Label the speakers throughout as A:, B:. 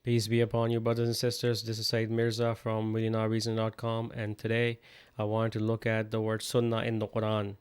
A: Peace be upon you, brothers and sisters. This is Said Mirza from MillionaireReason.com, and today I wanted to look at the word Sunnah in the Quran.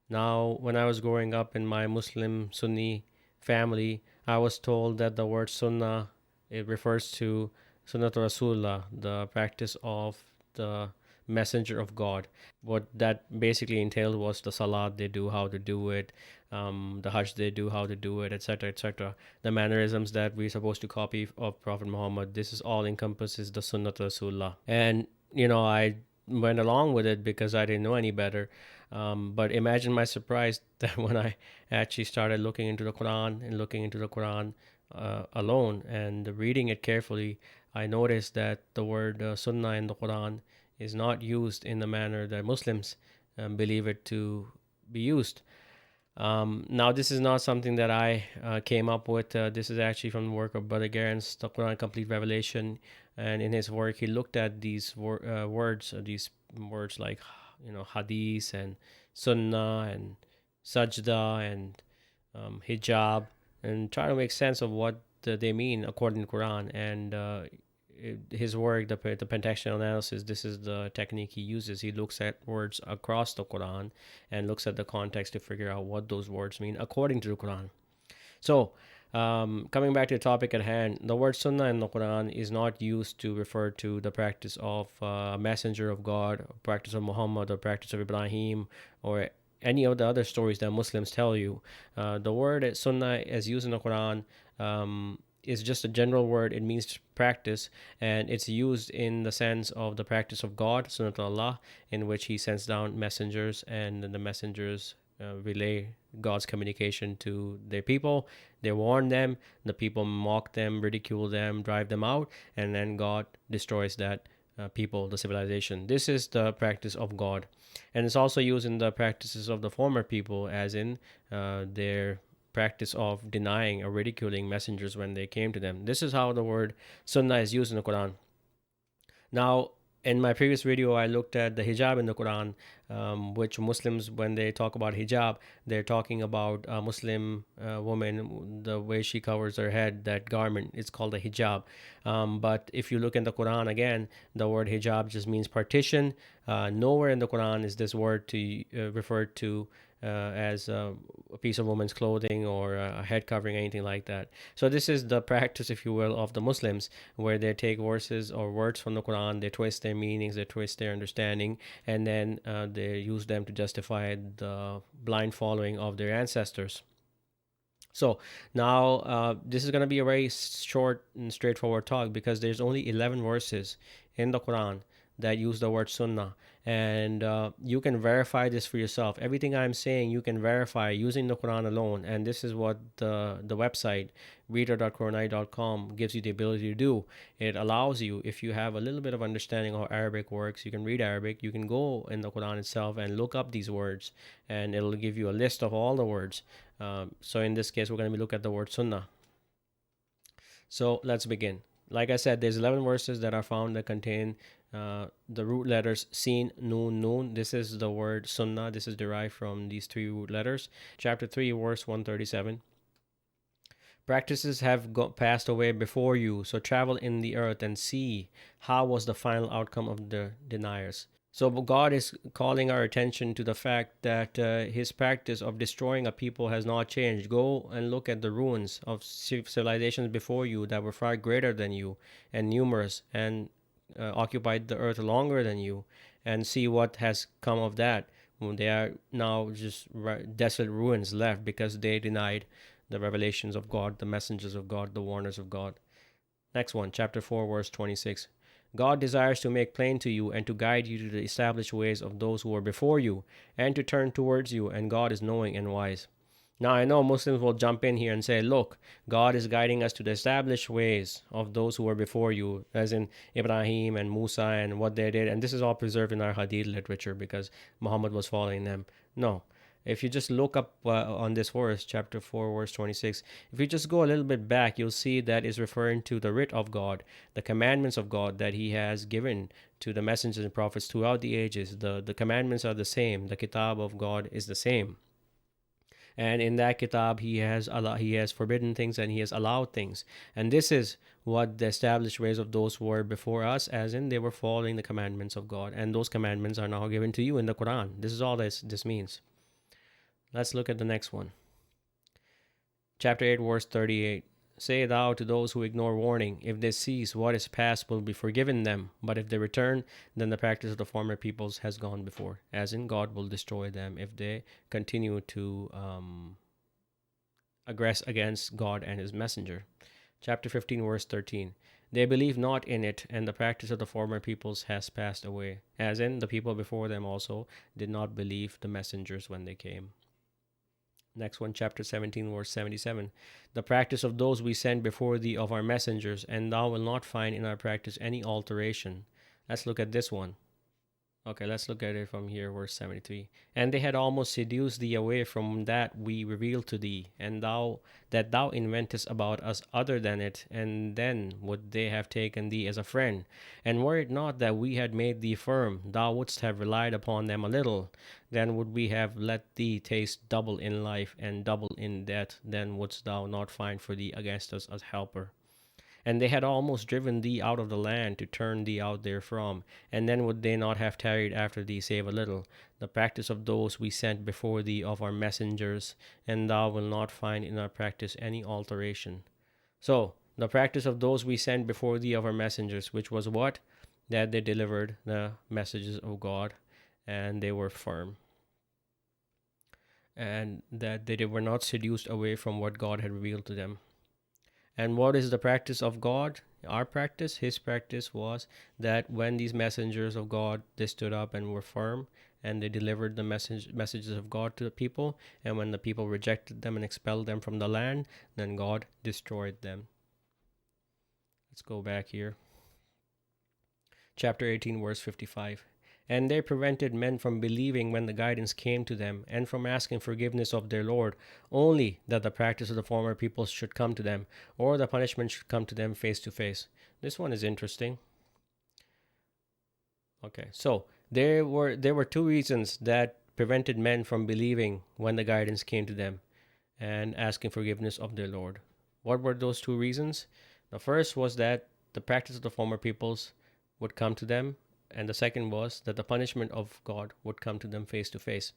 A: Now, when I was growing up in my Muslim Sunni family, I was told that the word Sunnah it refers to Sunnat Rasulullah, the practice of the Messenger of God. What that basically entailed was the Salat they do, how to do it, the Hajj they do, how to do it, etc., etc. The mannerisms that we're supposed to copy of Prophet Muhammad. This is all encompasses the Sunnat Rasulullah. And I went along with it because I didn't know any better. But imagine my surprise that when I actually started looking into the Quran and looking into the Quran alone and reading it carefully, I noticed that the word Sunnah in the Quran is not used in the manner that Muslims believe it to be used. Now, this is not something that I came up with. This is actually from the work of Brother Garen's The Quran Complete Revelation. And in his work, he looked at these words like, hadith and sunnah and sajda and hijab, and try to make sense of what they mean according to Quran. And his work, the pentecostal analysis, this is the technique he uses. He looks at words across the Quran and looks at the context to figure out what those words mean according to the Quran. So, coming back to the topic at hand, the word Sunnah in the Quran is not used to refer to the practice of a messenger of God, or practice of Muhammad, or practice of Ibrahim, or any of the other stories that Muslims tell you. The word Sunnah, as used in the Quran, is just a general word. It means practice, and it's used in the sense of the practice of God, Sunnat Allah, in which He sends down messengers, and the messengers relay God's communication to their people. They warn them, the people mock them, ridicule them, drive them out, and then God destroys that people, the civilization. This is the practice of God. And it's also used in the practices of the former people, as in their practice of denying or ridiculing messengers when they came to them. This is how the word Sunnah is used in the Quran. Now, in my previous video, I looked at the hijab in the Quran, which Muslims, when they talk about hijab, they're talking about a Muslim woman, the way she covers her head, that garment, it's called a hijab. But if you look in the Quran again, the word hijab just means partition. Nowhere in the Quran is this word to referred to as a piece of woman's clothing or a head covering, anything like that. So this is the practice, if you will, of the Muslims, where they take verses or words from the Quran, they twist their meanings, they twist their understanding, and then they use them to justify the blind following of their ancestors. So now this is going to be a very short and straightforward talk because there's only 11 verses in the Quran that use the word sunnah, and you can verify this for yourself. Everything I'm saying you can verify using the Quran alone, and this is what the website reader.quranic.com gives you the ability to do. It allows you, if you have a little bit of understanding of how Arabic works, you can read Arabic, you can go in the Quran itself and look up these words, and it'll give you a list of all the words. So in this case, we're going to be looking at the word sunnah. So let's begin. Like I said, there's 11 verses that are found that contain the root letters Sin, Nun, Nun. This is the word Sunnah. This is derived from these three root letters. Chapter 3, verse 137. Practices have passed away before you, so travel in the earth and see how was the final outcome of the deniers. So God is calling our attention to the fact that his practice of destroying a people has not changed. Go and look at the ruins of civilizations before you that were far greater than you and numerous and occupied the earth longer than you, and see what has come of that. They are now just desolate ruins left because they denied the revelations of God, the messengers of God, the warners of God. Next one, chapter 4, verse 26. God desires to make plain to you and to guide you to the established ways of those who were before you and to turn towards you, and God is knowing and wise. Now, I know Muslims will jump in here and say, look, God is guiding us to the established ways of those who were before you, as in Ibrahim and Musa and what they did. And this is all preserved in our Hadith literature because Muhammad was following them. No. If you just look up on this verse, chapter 4, verse 26, if you just go a little bit back, you'll see that is referring to the writ of God, the commandments of God that He has given to the messengers and prophets throughout the ages. The commandments are the same. The kitab of God is the same. And in that kitab, he has forbidden things and he has allowed things. And this is what the established ways of those were before us, as in they were following the commandments of God. And those commandments are now given to you in the Quran. This is all this means. Let's look at the next one. Chapter 8, verse 38. Say thou to those who ignore warning, if they cease, what is past will be forgiven them. But if they return, then the practice of the former peoples has gone before. As in, God will destroy them if they continue to aggress against God and his messenger. Chapter 15, verse 13. They believe not in it, and the practice of the former peoples has passed away. As in, the people before them also did not believe the messengers when they came. Next one, chapter 17, verse 77. The practice of those we sent before thee of our messengers, and thou wilt not find in our practice any alteration. Let's look at this one. Okay, let's look at it from here, verse 73. And they had almost seduced thee away from that we revealed to thee, and thou inventest about us other than it, and then would they have taken thee as a friend. And were it not that we had made thee firm, thou wouldst have relied upon them a little. Then would we have let thee taste double in life and double in death. Then wouldst thou not find for thee against us a helper. And they had almost driven thee out of the land to turn thee out therefrom, and then would they not have tarried after thee save a little. The practice of those we sent before thee of our messengers, and thou wilt not find in our practice any alteration. So, the practice of those we sent before thee of our messengers, which was what? That they delivered the messages of God, and they were firm. And that they were not seduced away from what God had revealed to them. And what is the practice of God? Our practice, his practice was that when these messengers of God, they stood up and were firm, and they delivered the messages of God to the people, and when the people rejected them and expelled them from the land, then God destroyed them. Let's go back here. Chapter 18, verse 55. And they prevented men from believing when the guidance came to them, and from asking forgiveness of their Lord, only that the practice of the former peoples should come to them, or the punishment should come to them face to face. This one is interesting. Okay, so there were two reasons that prevented men from believing when the guidance came to them, and asking forgiveness of their Lord. What were those two reasons? The first was that the practice of the former peoples would come to them, and the second was that the punishment of God would come to them face to face.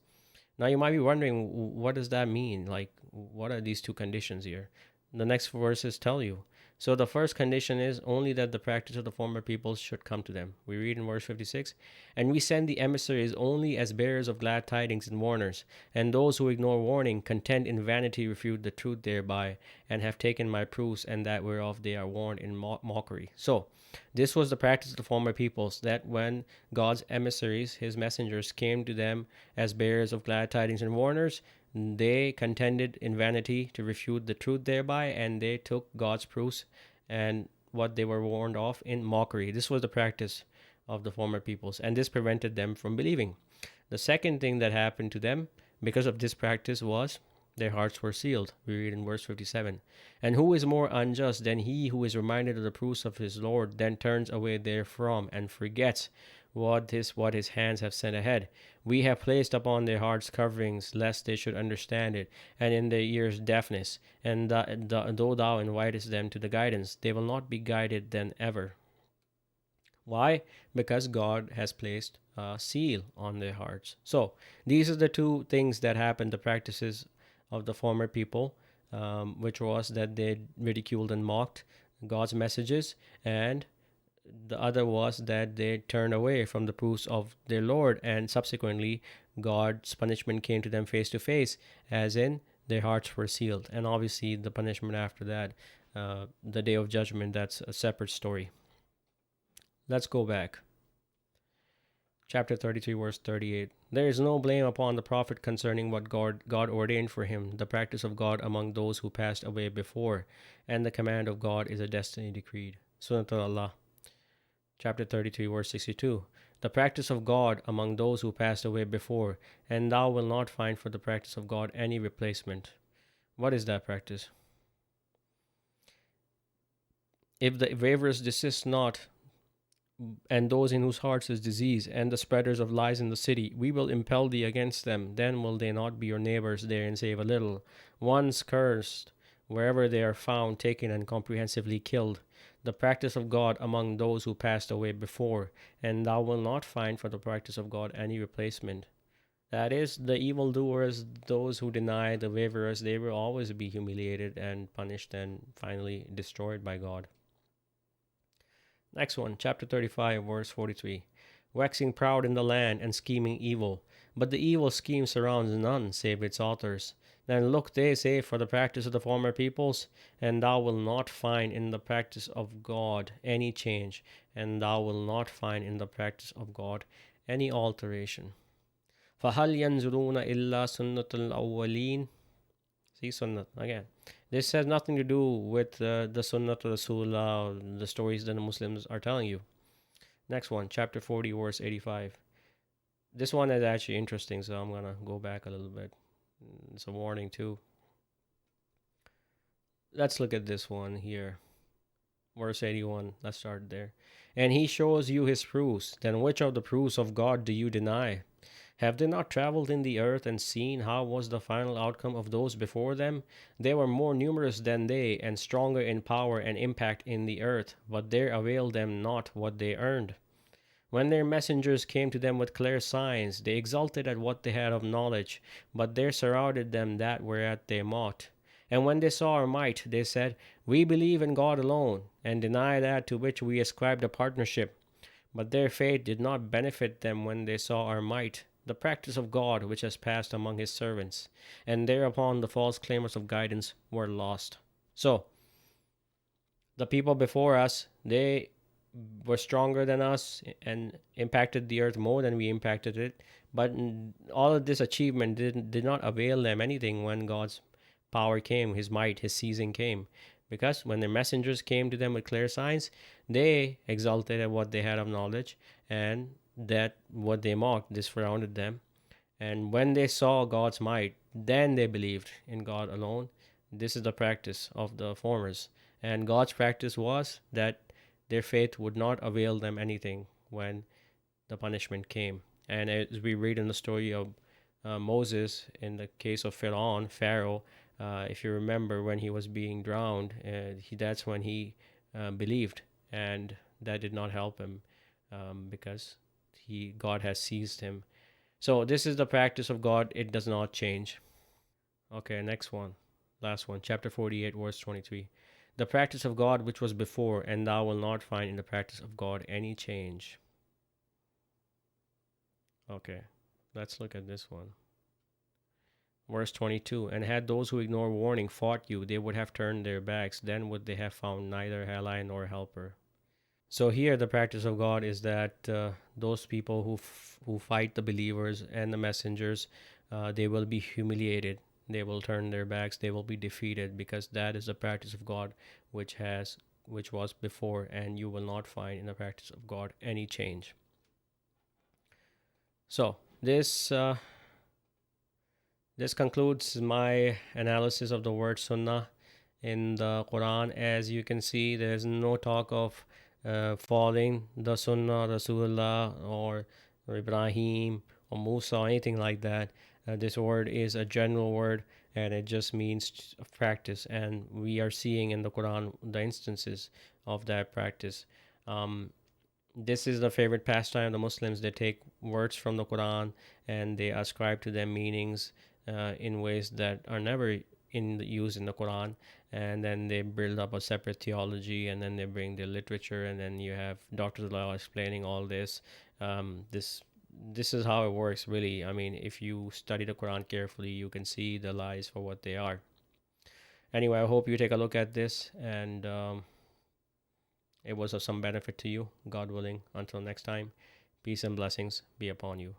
A: Now you might be wondering, what does that mean? Like, what are these two conditions here? The next verses tell you. So the first condition is only that the practice of the former peoples should come to them. We read in verse 56, and we send the emissaries only as bearers of glad tidings and warners, and those who ignore warning, content in vanity, refute the truth thereby, and have taken my proofs, and that whereof they are warned in mockery. So this was the practice of the former peoples, that when God's emissaries, his messengers, came to them as bearers of glad tidings and warners, they contended in vanity to refute the truth thereby, and they took God's proofs and what they were warned of in mockery. This was the practice of the former peoples, and this prevented them from believing. The second thing that happened to them because of this practice was their hearts were sealed. We read in verse 57. And who is more unjust than he who is reminded of the proofs of his Lord, then turns away therefrom and forgets what his hands have sent ahead? We have placed upon their hearts coverings, lest they should understand it, and in their ears deafness. And though thou invitest them to the guidance, they will not be guided then ever. Why? Because God has placed a seal on their hearts. So these are the two things that happened, the practices of the former people, which was that they ridiculed and mocked God's messages, and the other was that they turned away from the proofs of their Lord, and subsequently God's punishment came to them face to face, as in their hearts were sealed. And obviously the punishment after that, the day of judgment, that's a separate story. Let's go back. Chapter 33, verse 38. There is no blame upon the prophet concerning what God ordained for him, the practice of God among those who passed away before, and the command of God is a destiny decreed. Sunnah Allah. Chapter 33, verse 62. The practice of God among those who passed away before, and thou wilt not find for the practice of God any replacement. What is that practice? If the waverers desist not and those in whose hearts is disease, and the spreaders of lies in the city. We will impel thee against them. Then will they not be your neighbors there and save a little? Once cursed, wherever they are found, taken and comprehensively killed. The practice of God among those who passed away before, and thou wilt not find for the practice of God any replacement. That is, the evildoers, those who deny, the waverers, they will always be humiliated and punished and finally destroyed by God. Next one, chapter 35, verse 43. Waxing proud in the land and scheming evil. But the evil scheme surrounds none save its authors. Then look, they say, for the practice of the former peoples, and thou wilt not find in the practice of God any change, and thou wilt not find in the practice of God any alteration. فَهَلْ يَنْظُرُونَ إِلَّا سُنَّةَ الْأَوَّلِينَ. See Sunnah again. This has nothing to do with the Sunnah to Rasulullah, or the stories that the Muslims are telling you. Next one, chapter 40, verse 85. This one is actually interesting, so I'm going to go back a little bit. It's a warning, too. Let's look at this one here. Verse 81. Let's start there. And he shows you his proofs. Then which of the proofs of God do you deny? Have they not traveled in the earth and seen how was the final outcome of those before them? They were more numerous than they, and stronger in power and impact in the earth, but there availed them not what they earned. When their messengers came to them with clear signs, they exulted at what they had of knowledge, but there surrounded them that whereat they mocked. And when they saw our might, they said, We believe in God alone, and deny that to which we ascribed a partnership. But their faith did not benefit them when they saw our might, the practice of God which has passed among his servants, and thereupon the false claimers of guidance were lost. So, the people before us, they were stronger than us and impacted the earth more than we impacted it. But all of this achievement did not avail them anything when God's power came, his might, his seizing came. Because when their messengers came to them with clear signs, they exulted at what they had of knowledge, and that what they mocked, this surrounded them. And when they saw God's might, then they believed in God alone. This is the practice of the formers. And God's practice was that their faith would not avail them anything when the punishment came. And as we read in the story of Moses, in the case of Pharaoh, if you remember when he was being drowned, that's when he believed, and that did not help him because God has seized him. So this is the practice of God. It does not change. Okay, next one. Last one. Chapter 48, verse 23. The practice of God which was before, and thou wilt not find in the practice of God any change. Okay, let's look at this one. Verse 22. And had those who ignore warning fought you, they would have turned their backs. Then would they have found neither ally nor helper. So here the practice of God is that those people who fight the believers and the messengers, they will be humiliated. They will turn their backs. They will be defeated, because that is the practice of God which was before, and you will not find in the practice of God any change. So this concludes my analysis of the word Sunnah in the Quran. As you can see, there is no talk of following the Sunnah, Rasulullah, or Ibrahim, or Musa, or anything like that. This word is a general word, and it just means practice. And we are seeing in the Quran the instances of that practice. This is the favorite pastime of the Muslims. They take words from the Quran and they ascribe to them meanings in ways that are never used in the Quran, and then they build up a separate theology, and then they bring the literature, and then you have Dr. Zalal explaining all this. This is how it works, really. I mean, if you study the Quran carefully, you can see the lies for what they are. Anyway, I hope you take a look at this, and it was of some benefit to you, God willing. Until next time, peace and blessings be upon you.